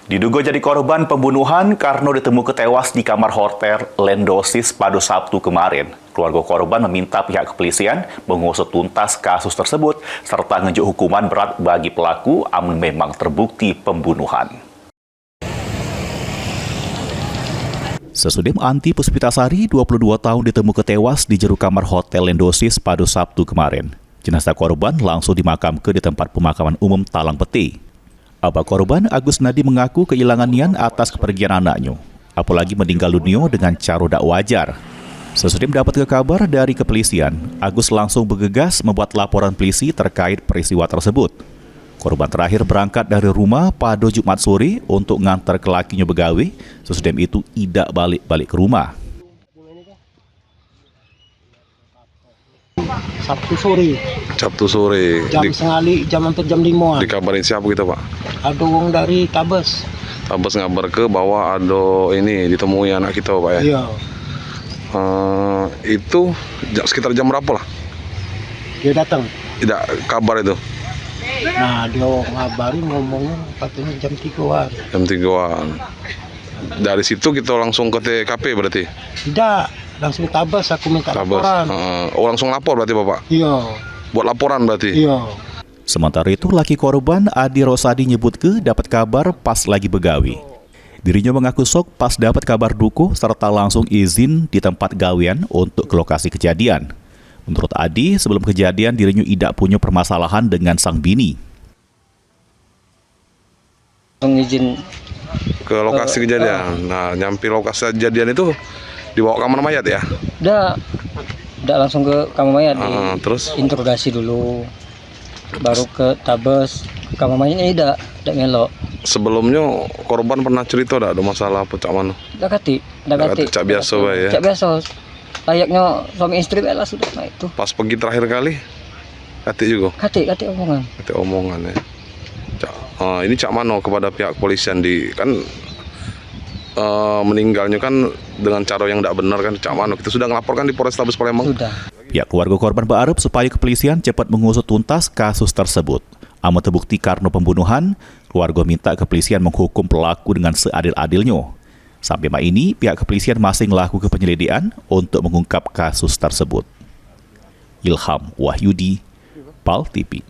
Diduga jadi korban pembunuhan, Karno ditemukan tewas di kamar hotel Lendosis pada Sabtu kemarin. Keluarga korban meminta pihak kepolisian mengusut tuntas kasus tersebut serta ngejuk hukuman berat bagi pelaku amun memang terbukti pembunuhan. Sesudem Anti Puspitasari, 22 tahun ditemukan tewas di jero kamar hotel Lendosis pada Sabtu kemarin. Jenazah korban langsung dimakamkan di tempat pemakaman umum Talang Peti. Abah korban, Agus Nadi, mengaku kehilangan nian atas kepergian anaknya, apalagi meninggal dunia dengan cara tak wajar. Sesudah mendapat kabar dari kepolisian, Agus langsung bergegas membuat laporan polisi terkait peristiwa tersebut. Korban terakhir berangkat dari rumah pada Jumat sore untuk ngantar ke lakinya begawe, sesudah itu tidak balik-balik ke rumah. Sabtu sore. Jam 5-an. Dikabarin siapa kita, Pak? Ada orang dari Tabes. Tabes ngabar ke bahwa ada ini ditemui anak kita, Pak ya? Iya. Itu sekitar jam berapa lah? Dia datang. Tidak kabar itu. Nah, dia ngabarin ngomongnya katanya jam 3-an. Jam 3-an. Dari situ kita langsung ke TKP berarti? Tidak, langsung Tabes aku minta Tabes. laporan. Langsung lapor berarti, Bapak? Iya. Buat laporan berarti? Iya. Sementara itu, laki korban Adi Rosadi nyebut dapat kabar pas lagi begawi. Dirinya mengaku sok pas dapat kabar duka serta langsung izin di tempat gawean untuk ke lokasi kejadian. Menurut Adi, sebelum kejadian dirinya tidak punya permasalahan dengan sang bini. Izin ke lokasi kejadian. Nah, nyampe lokasi kejadian itu dibawa kamar mayat ya? Udah langsung ke kamar mayat. Terus interogasi dulu. Baru ke Tabes. Kamar mayatnya tidak ngelok. Sebelumnya korban pernah cerita ada masalah apa cak mana? Cak biasa ya. Cak biasa. Layaknya suami istri lah sudah. Nah itu. Pas pergi terakhir kali kati juga. Kati omongan. Kati omongan ya. Ini cak mano kepada pihak kepolisian kan meninggalnya kan dengan cara yang tidak benar kan, cak mano kita sudah ngelaporkan di Polrestabes Palembang. Sudah. Pihak keluarga korban berharap supaya kepolisian cepat mengusut tuntas kasus tersebut. Amat terbukti karena pembunuhan, keluarga minta kepolisian menghukum pelaku dengan seadil-adilnya. Sampai malam ini, pihak kepolisian masih melakukan penyelidikan untuk mengungkap kasus tersebut. Ilham Wahyudi, PAL TV.